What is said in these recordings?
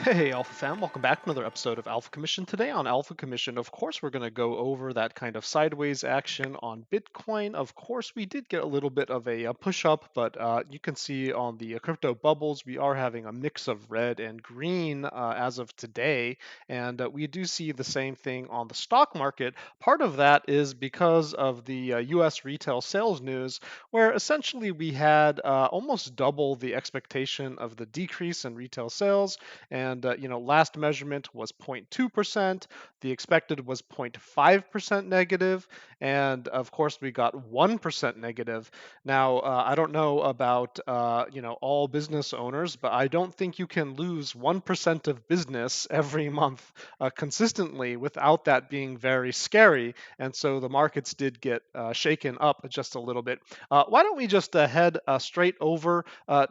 Hey, Alpha fam, welcome back to another episode of Alpha Commission. Today on Alpha Commission, of course, we're going to go over that kind of sideways action on Bitcoin. Of course, we did get a little bit of a push up, but you can see on the crypto bubbles, we are having a mix of red and green as of today. And we do see the same thing on the stock market. Part of that is because of the US retail sales news, where essentially we had almost double the expectation of the decrease in retail sales. And last measurement was 0.2%. The expected was 0.5% negative, and of course we got 1% negative. Now I don't know about all business owners, but I don't think you can lose 1% of business every month consistently without that being very scary. And so the markets did get shaken up just a little bit. Why don't we just head straight over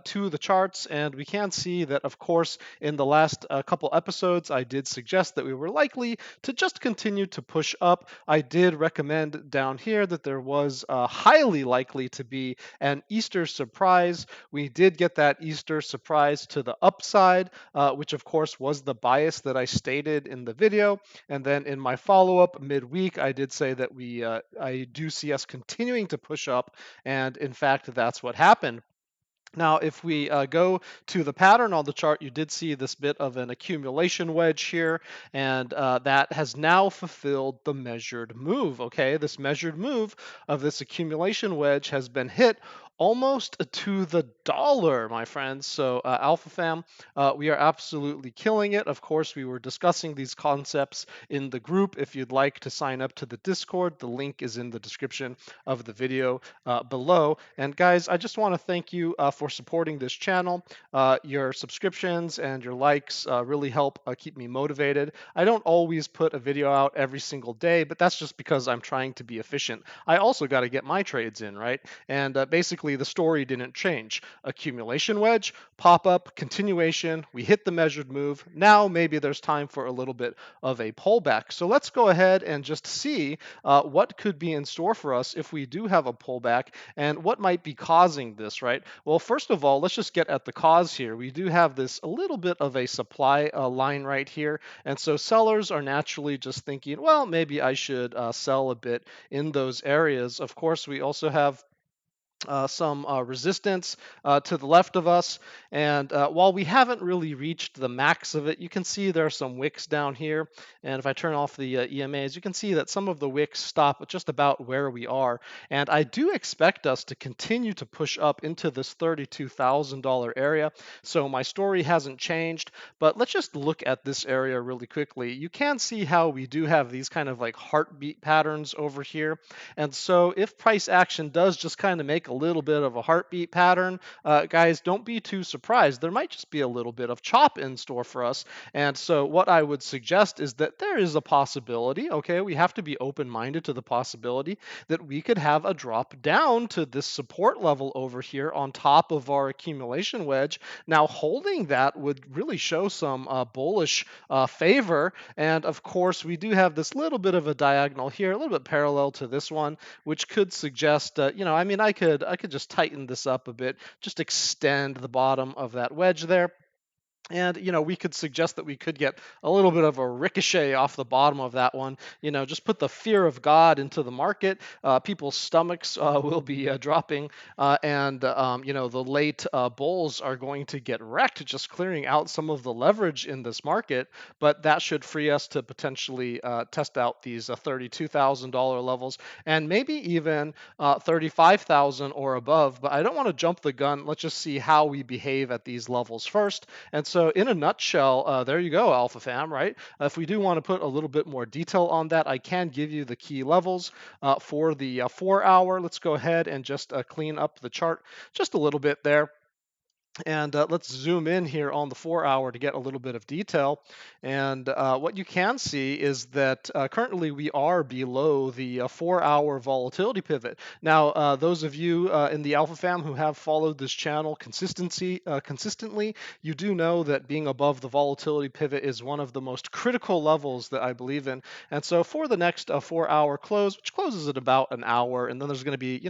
to the charts, and we can see that, of course, in the last couple episodes, I did suggest that we were likely to just continue to push up. I did recommend down here that there was highly likely to be an Easter surprise. We did get that Easter surprise to the upside, which of course was the bias that I stated in the video. And then in my follow-up midweek, I did say that I do see us continuing to push up, and in fact, that's what happened. Now, if we go to the pattern on the chart, you did see this bit of an accumulation wedge here, and that has now fulfilled the measured move. Okay, this measured move of this accumulation wedge has been hit almost to the dollar, my friends. So, Alpha Fam, we are absolutely killing it. Of course, we were discussing these concepts in the group. If you'd like to sign up to the Discord, the link is in the description of the video below. And guys, I just want to thank you for supporting this channel. Your subscriptions and your likes really help keep me motivated. I don't always put a video out every single day, but that's just because I'm trying to be efficient. I also got to get my trades in, right? And basically, the story didn't change. Accumulation wedge, pop up, continuation. We hit the measured move. Now maybe there's time for a little bit of a pullback. So let's go ahead and just see what could be in store for us if we do have a pullback, and what might be causing this, right? Well, first of all, let's just get at the cause here. We do have this a little bit of a supply line right here, and so sellers are naturally just thinking, well, maybe I should sell a bit in those areas. Of course, we also have some resistance to the left of us. And while we haven't really reached the max of it, you can see there are some wicks down here. And if I turn off the EMAs, you can see that some of the wicks stop just about where we are. And I do expect us to continue to push up into this $32,000 area. So my story hasn't changed, but let's just look at this area really quickly. You can see how we do have these kind of like heartbeat patterns over here. And so if price action does just kind of make a little bit of a heartbeat pattern, guys, don't be too surprised. There might just be a little bit of chop in store for us. And so what I would suggest is that there is a possibility, okay, we have to be open-minded to the possibility that we could have a drop down to this support level over here on top of our accumulation wedge. Now, holding that would really show some bullish favor. And of course, we do have this little bit of a diagonal here, a little bit parallel to this one, which could suggest, I mean, I could just tighten this up a bit, just extend the bottom of that wedge there. And, we could suggest that we could get a little bit of a ricochet off the bottom of that one. Just put the fear of God into the market. People's stomachs will be dropping. And the late bulls are going to get wrecked, just clearing out some of the leverage in this market. But that should free us to potentially test out these $32,000 levels, and maybe even 35,000 or above. But I don't want to jump the gun. Let's just see how we behave at these levels first. And so in a nutshell, there you go, Alpha Fam, right? If we do want to put a little bit more detail on that, I can give you the key levels for the 4 hour. Let's go ahead and just clean up the chart just a little bit there. And let's zoom in here on the 4 hour to get a little bit of detail. And what you can see is that currently we are below the 4 hour volatility pivot. Now, those of you in the Alpha Fam who have followed this channel consistently, you do know that being above the volatility pivot is one of the most critical levels that I believe in. And so for the next 4 hour close, which closes at about an hour, and then there's going to be,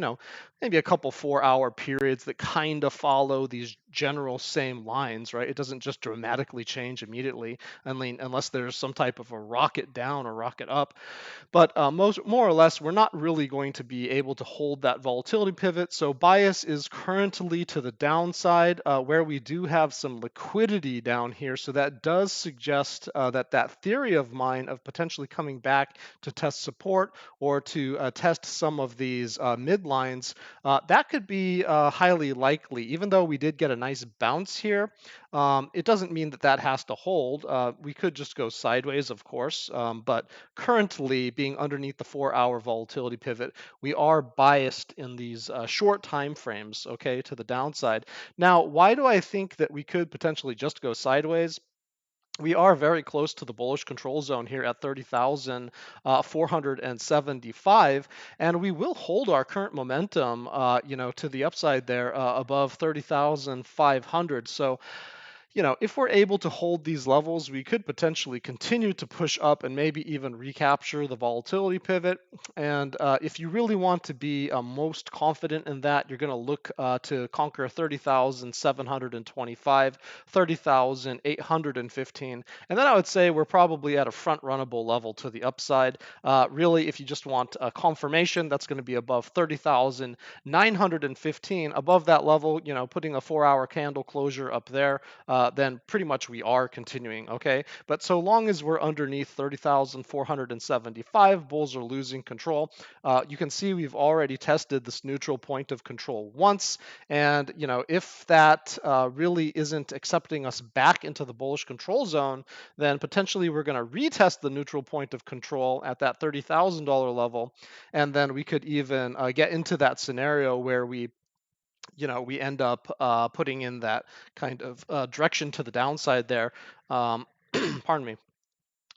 maybe a couple 4 hour periods that kind of follow these general same lines, right? It doesn't just dramatically change immediately, I mean, unless there's some type of a rocket down or rocket up. But more or less, we're not really going to be able to hold that volatility pivot. So bias is currently to the downside, where we do have some liquidity down here. So that does suggest that theory of mine of potentially coming back to test support or to test some of these midlines, that could be highly likely. Even though we did get a nice bounce here, it doesn't mean that that has to hold. We could just go sideways, of course, but currently being underneath the 4-hour volatility pivot, we are biased in these short time frames, okay, to the downside. Now, why do I think that we could potentially just go sideways? We are very close to the bullish control zone here at 30,475, and we will hold our current momentum, to the upside there above 30,500. So if we're able to hold these levels, we could potentially continue to push up and maybe even recapture the volatility pivot. And if you really want to be most confident in that, you're going to look to conquer 30,725, 30,815. And then I would say we're probably at a front runnable level to the upside. Really, if you just want a confirmation, that's going to be above 30,915. Above that level, putting a 4-hour candle closure up there, then pretty much we are continuing, okay? But so long as we're underneath 30,475, bulls are losing control. You can see we've already tested this neutral point of control once, and if that really isn't accepting us back into the bullish control zone, then potentially we're going to retest the neutral point of control at that $30,000 level, and then we could even get into that scenario where we end up putting in that kind of direction to the downside there. Pardon me.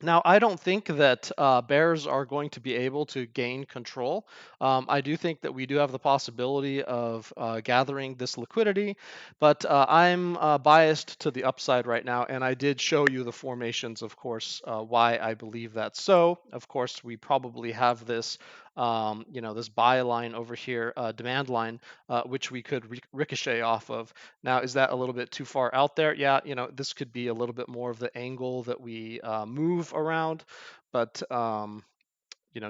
Now, I don't think that bears are going to be able to gain control. I do think that we do have the possibility of gathering this liquidity, but I'm biased to the upside right now, and I did show you the formations, of course, why I believe that. So, of course, we probably have this, this buy line over here, demand line, which we could ricochet off of. Now, is that a little bit too far out there? Yeah, this could be a little bit more of the angle that we move around, but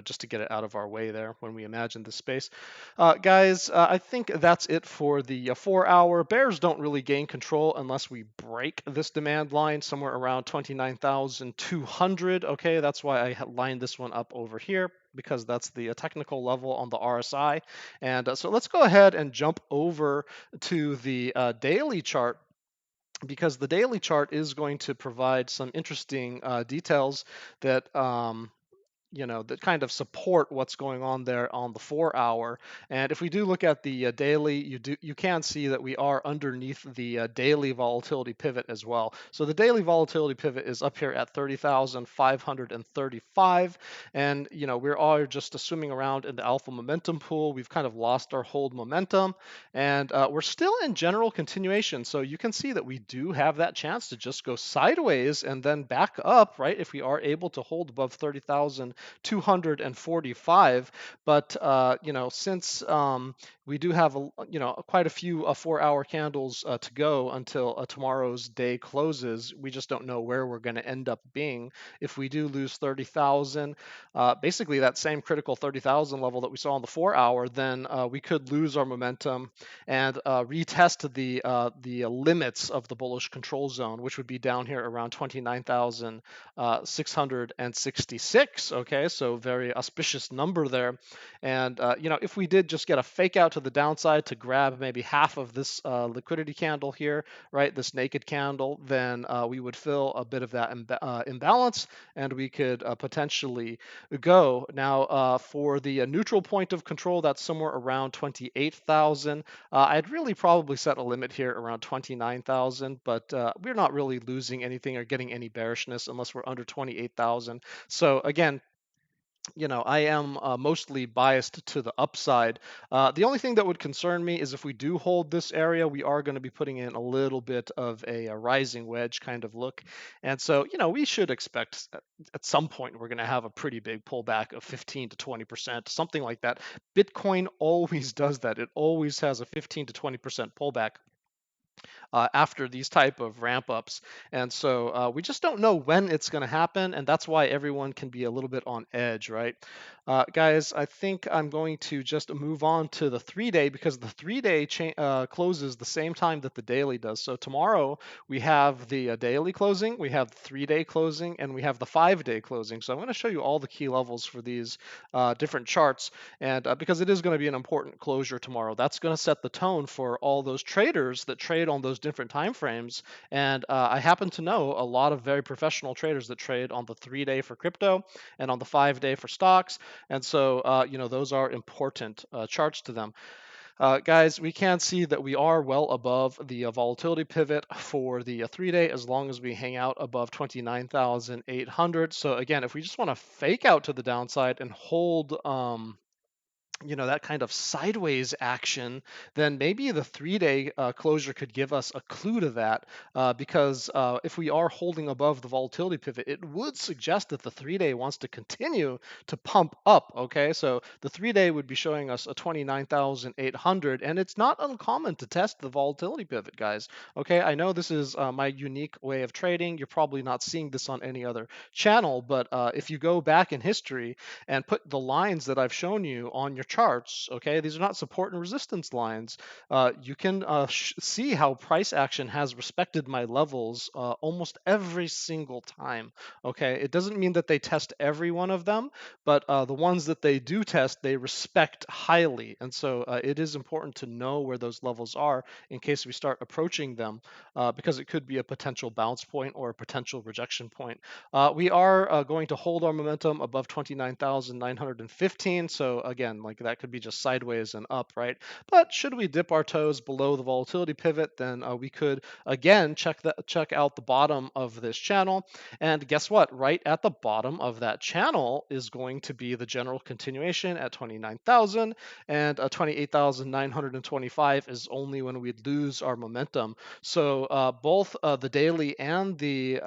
just to get it out of our way there when we imagine the space. Guys, I think that's it for the 4-hour. Bears don't really gain control unless we break this demand line somewhere around 29,200. Okay, that's why I lined this one up over here, because that's the technical level on the RSI. And so let's go ahead and jump over to the daily chart, because the daily chart is going to provide some interesting details that that kind of support what's going on there on the 4-hour. And if we do look at the daily, you can see that we are underneath the daily volatility pivot as well. So the daily volatility pivot is up here at 30,535, and we're all just assuming around in the alpha momentum pool. We've kind of lost our hold momentum, and we're still in general continuation. So you can see that we do have that chance to just go sideways and then back up, right? If we are able to hold above 30,245. But since we do have quite a few 4-hour candles to go until tomorrow's day closes, we just don't know where we're going to end up being. If we do lose 30,000, basically that same critical 30,000 level that we saw on the 4-hour, then we could lose our momentum and retest the limits of the bullish control zone, which would be down here around 29,666. Okay, so very auspicious number there. And if we did just get a fake out to the downside to grab maybe half of this liquidity candle here, right, this naked candle, then we would fill a bit of that imbalance, and we could potentially go. Now, for the neutral point of control, that's somewhere around 28,000. I'd really probably set a limit here around 29,000, but we're not really losing anything or getting any bearishness unless we're under 28,000. So again, I am mostly biased to the upside. The only thing that would concern me is if we do hold this area, we are going to be putting in a little bit of a rising wedge kind of look. And so, we should expect at some point we're going to have a pretty big pullback of 15 to 20%, something like that. Bitcoin always does that. It always has a 15 to 20% pullback. after these type of ramp ups. And so we just don't know when it's going to happen, and that's why everyone can be a little bit on edge, right? Guys, I think I'm going to just move on to the 3-day, because the 3-day closes the same time that the daily does. So tomorrow we have the daily closing, we have the 3-day closing, and we have the 5-day closing. So I'm going to show you all the key levels for these different charts, and because it is going to be an important closure tomorrow, that's going to set the tone for all those traders that trade on those different time frames. And I happen to know a lot of very professional traders that trade on the 3-day for crypto and on the 5-day for stocks. And so, those are important charts to them. Guys, we can see that we are well above the volatility pivot for the 3-day, as long as we hang out above 29,800. So again, if we just want to fake out to the downside and hold that kind of sideways action, then maybe the 3-day closure could give us a clue to that, because if we are holding above the volatility pivot, it would suggest that the 3-day wants to continue to pump up. Okay, so the 3-day would be showing us a 29,800, and it's not uncommon to test the volatility pivot, guys. Okay, I know this is my unique way of trading. You're probably not seeing this on any other channel, but if you go back in history and put the lines that I've shown you on your charts, okay, these are not support and resistance lines. You can see how price action has respected my levels almost every single time. Okay, it doesn't mean that they test every one of them, but the ones that they do test, they respect highly. And so it is important to know where those levels are in case we start approaching them, because it could be a potential bounce point or a potential rejection point. We are going to hold our momentum above 29,915. So again, like that could be just sideways and up, right? But should we dip our toes below the volatility pivot, then we could again check out the bottom of this channel. And guess what? Right at the bottom of that channel is going to be the general continuation at 29,000, and 28,925 is only when we lose our momentum. So both the daily and the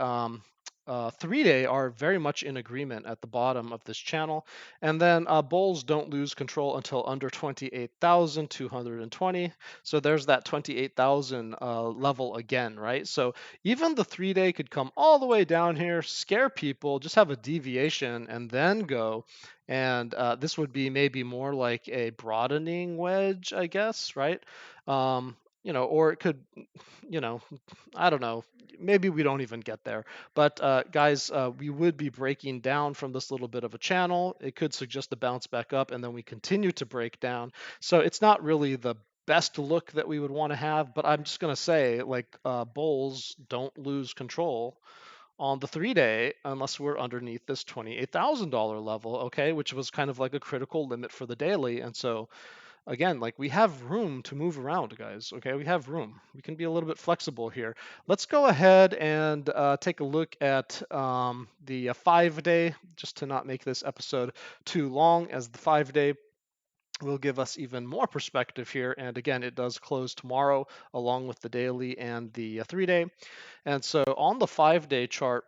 3-day are very much in agreement at the bottom of this channel. And then bulls don't lose control until under 28,220. So there's that 28,000 level again, right? So even the 3-day could come all the way down here, scare people, just have a deviation, and then go. And this would be maybe more like a broadening wedge, I guess, right? Or it could, you know, I don't know. Maybe we don't even get there. But guys, we would be breaking down from this little bit of a channel. It could suggest a bounce back up, and then we continue to break down. So it's not really the best look that we would want to have. But I'm just going to say, like, bulls don't lose control on the 3-day unless we're underneath this $28,000 level, okay, which was kind of like a critical limit for the daily. And so again, like, we have room to move around, guys. Okay, we have room. We can be a little bit flexible here. Let's go ahead and take a look at the 5-day, just to not make this episode too long, as the 5-day will give us even more perspective here. And again, it does close tomorrow along with the daily and the 3-day. And so on the 5-day chart,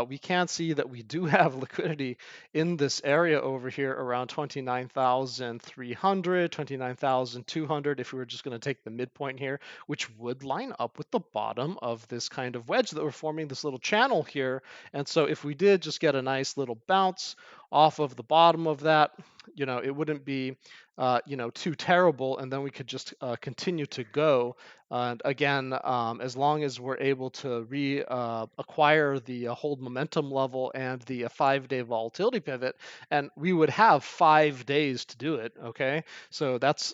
we can see that we do have liquidity in this area over here around 29,300, 29,200, if we were just going to take the midpoint here, which would line up with the bottom of this kind of wedge that we're forming, this little channel here. And so if we did just get a nice little bounce off of the bottom of that, it wouldn't be too terrible, and then we could just continue to go. And again, as long as we're able to acquire the hold momentum level and the 5-day volatility pivot, and we would have 5 days to do it. Okay, so that's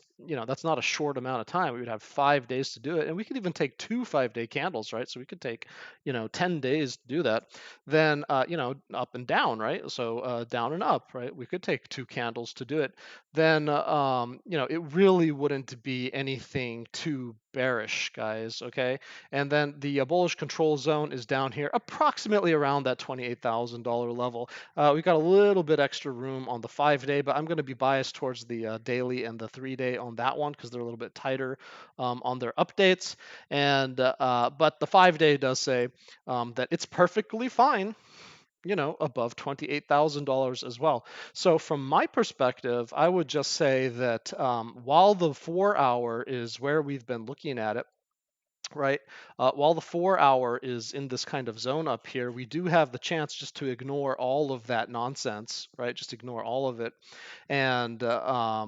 not a short amount of time. We would have 5 days to do it, and we could even take 2 5-day candles, right? So we could take 10 days to do that. Then up and down, right? So down and up, right? We could take 2 candles to do it. Then it really wouldn't be anything too bearish, guys. Okay, and then the bullish control zone is down here, approximately around that $28,000 level. We've got a little bit extra room on the 5-day, but I'm going to be biased towards the daily and the 3-day on that one because they're a little bit tighter on their updates. And but the 5-day does say that it's perfectly fine above $28,000 as well. So from my perspective, I would just say that while the 4-hour is where we've been looking at it, right? While the 4 hour is in this kind of zone up here, we do have the chance just to ignore all of that nonsense, right? Just ignore all of it. And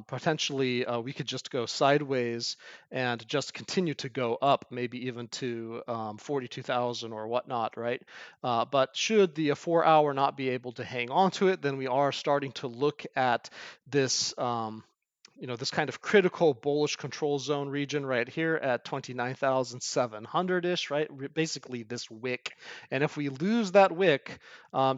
potentially we could just go sideways and just continue to go up, maybe even to 42,000 or whatnot, right? But should the 4 hour not be able to hang on to it, then we are starting to look at this. This kind of critical bullish control zone region right here at 29,700-ish, right? Basically this wick. And if we lose that wick,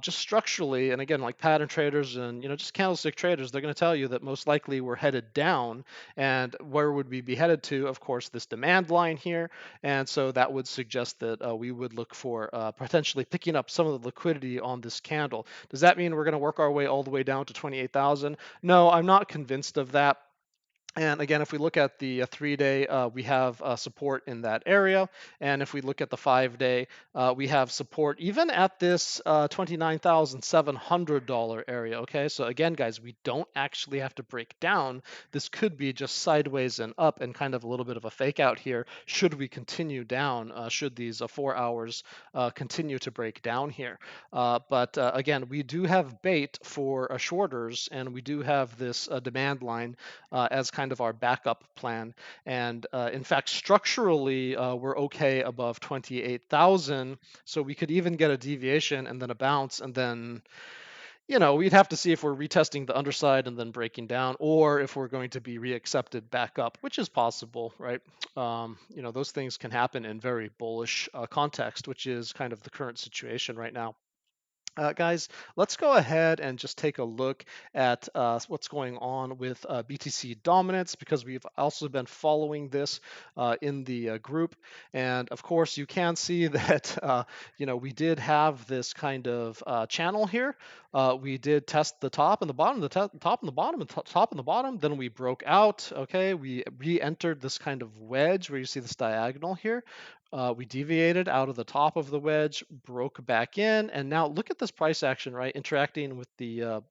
just structurally, and again, like pattern traders and just candlestick traders, they're going to tell you that most likely we're headed down. And where would we be headed to? Of course, this demand line here. And so that would suggest that we would look for potentially picking up some of the liquidity on this candle. Does that mean we're going to work our way all the way down to 28,000? No, I'm not convinced of that. And again, if we look at the 3 day, we have support in that area. And if we look at the 5 day, we have support even at this $29,700 area. Okay, so again, guys, we don't actually have to break down. This could be just sideways and up and kind of a little bit of a fake out here. Should we continue down? Should these 4 hours continue to break down here? But again, we do have bait for shorters, and we do have this demand line as kind of our backup plan. And in fact, structurally, we're okay above 28,000. So we could even get a deviation and then a bounce, and then we'd have to see if we're retesting the underside and then breaking down, or if we're going to be reaccepted back up, which is possible, right? Those things can happen in very bullish context, which is kind of the current situation right now. Guys, let's go ahead and just take a look at what's going on with BTC Dominance, because we've also been following this in the group. And of course, you can see that we did have this kind of channel here. We did test the top and the bottom, the top and the bottom, and top and the bottom. Then we broke out. Okay, we re-entered this kind of wedge where you see this diagonal here. We deviated out of the top of the wedge, broke back in, and now look at this price action, right? Interacting with the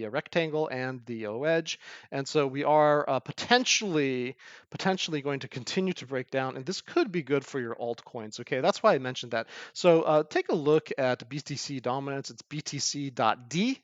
rectangle and the wedge, and so we are potentially going to continue to break down, and this could be good for your altcoins. Okay, that's why I mentioned that. So take a look at BTC Dominance. It's BTC.D.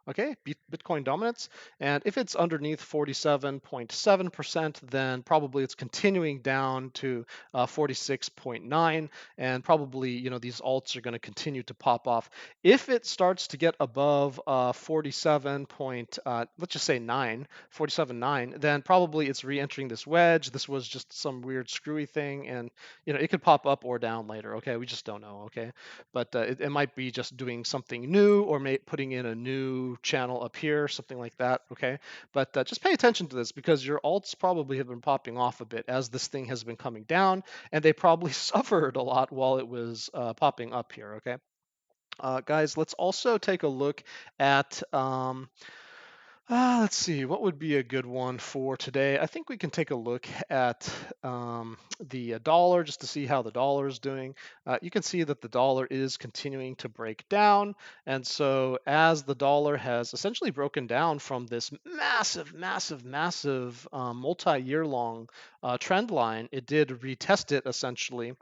Okay, Bitcoin dominance. And if it's underneath 47.7%, then probably it's continuing down to 46.9, and probably these alts are going to continue to pop off. If it starts to get above 47 point, let's just say 47.9, then probably it's re-entering this wedge. This was just some weird screwy thing, and it could pop up or down later. Okay, we just don't know. Okay, but it might be just doing something new, or putting in a new channel up here, something like that. Okay, but just pay attention to this, because your alts probably have been popping off a bit as this thing has been coming down, and they probably suffered a lot while it was popping up here. Okay, guys, let's also take a look at let's see, what would be a good one for today? I think we can take a look at the dollar, just to see how the dollar is doing. You can see that the dollar is continuing to break down. And so as the dollar has essentially broken down from this massive, massive, massive multi-year long trend line, it did retest it essentially.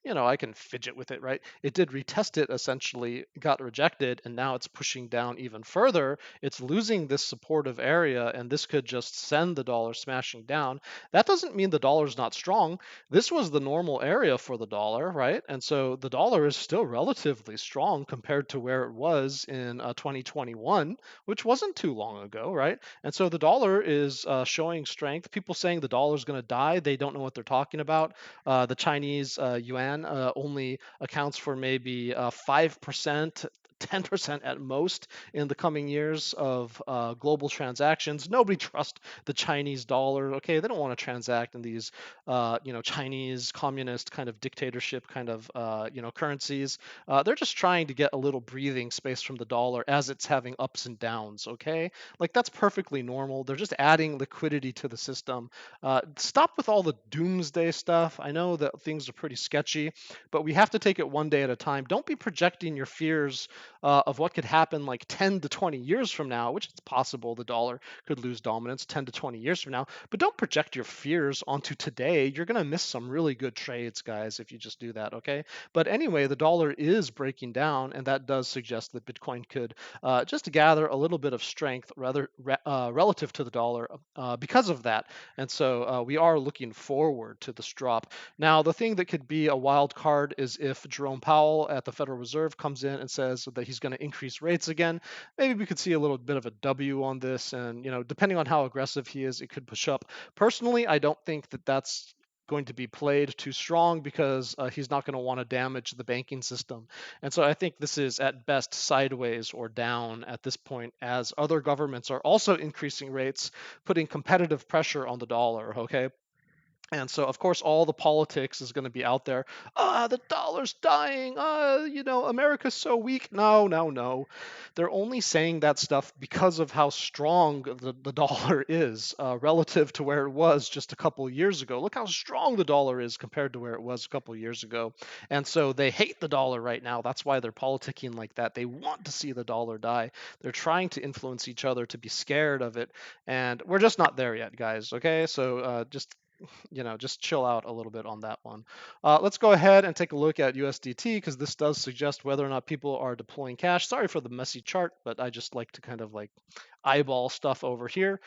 I can fidget with it, right? It did retest it, essentially got rejected, and now it's pushing down even further. It's losing this supportive area, and this could just send the dollar smashing down. That doesn't mean the dollar's not strong. This was the normal area for the dollar, right? And so the dollar is still relatively strong compared to where it was in 2021, which wasn't too long ago, right? And so the dollar is showing strength. People saying the dollar is going to die, they don't know what they're talking about. The Chinese yuan only accounts for maybe 5%. 10% at most in the coming years of global transactions. Nobody trusts the Chinese dollar. Okay, they don't want to transact in these, Chinese communist kind of dictatorship kind of, currencies. They're just trying to get a little breathing space from the dollar as it's having ups and downs. Okay, like that's perfectly normal. They're just adding liquidity to the system. Stop with all the doomsday stuff. I know that things are pretty sketchy, but we have to take it one day at a time. Don't be projecting your fears of what could happen like 10 to 20 years from now, which it's possible the dollar could lose dominance 10 to 20 years from now. But don't project your fears onto today. You're going to miss some really good trades, guys, if you just do that, okay? But anyway, the dollar is breaking down, and that does suggest that Bitcoin could just gather a little bit of strength relative to the dollar because of that. And so we are looking forward to this drop. Now, the thing that could be a wild card is if Jerome Powell at the Federal Reserve comes in and says that he's going to increase rates again. Maybe we could see a little bit of a W on this, and depending on how aggressive he is, it could push up. Personally, I don't think that that's going to be played too strong because he's not going to want to damage the banking system. And so I think this is at best sideways or down at this point, as other governments are also increasing rates, putting competitive pressure on the dollar, okay? And so, of course, all the politics is going to be out there. The dollar's dying. America's so weak. No, no, no. They're only saying that stuff because of how strong the dollar is relative to where it was just a couple of years ago. Look how strong the dollar is compared to where it was a couple of years ago. And so they hate the dollar right now. That's why they're politicking like that. They want to see the dollar die. They're trying to influence each other to be scared of it. And we're just not there yet, guys. Okay, so just chill out a little bit on that one. Let's go ahead and take a look at USDT because this does suggest whether or not people are deploying cash. Sorry for the messy chart, but I just like to kind of like eyeball stuff over here.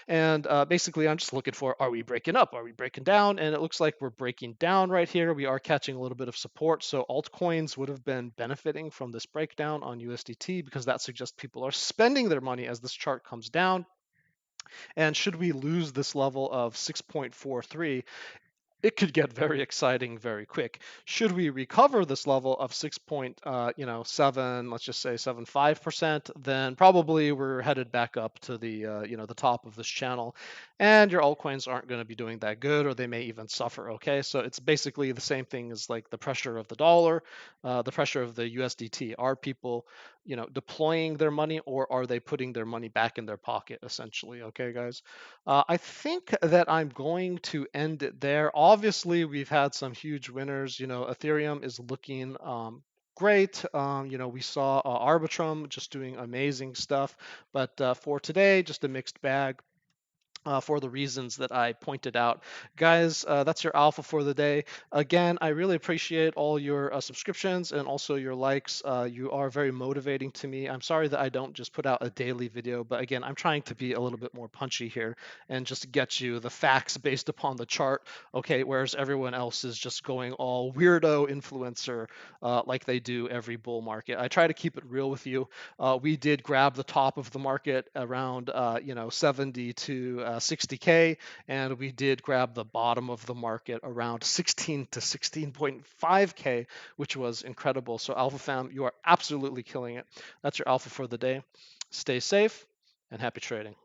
And basically, I'm just looking for, are we breaking up? Are we breaking down? And it looks like we're breaking down right here. We are catching a little bit of support. So altcoins would have been benefiting from this breakdown on USDT because that suggests people are spending their money as this chart comes down. And should we lose this level of 6.43, it could get very exciting very quick. Should we recover this level of 6.7, let's just say 75%, then probably we're headed back up to the top of this channel, and your altcoins aren't going to be doing that good, or they may even suffer. Okay, so it's basically the same thing as like the pressure of the dollar, the pressure of the USDT. Are people deploying their money, or are they putting their money back in their pocket essentially? Okay, guys. I think that I'm going to end it there. Obviously, we've had some huge winners. Ethereum is looking great. We saw Arbitrum just doing amazing stuff. But for today, just a mixed bag. For the reasons that I pointed out. Guys, that's your alpha for the day. Again, I really appreciate all your subscriptions and also your likes. You are very motivating to me. I'm sorry that I don't just put out a daily video, but again, I'm trying to be a little bit more punchy here and just get you the facts based upon the chart, okay, whereas everyone else is just going all weirdo influencer like they do every bull market. I try to keep it real with you. We did grab the top of the market around 70 to 60K, and we did grab the bottom of the market around 16 to 16.5K, which was incredible. So Alpha Fam, you are absolutely killing it. That's your alpha for the day. Stay safe and happy trading.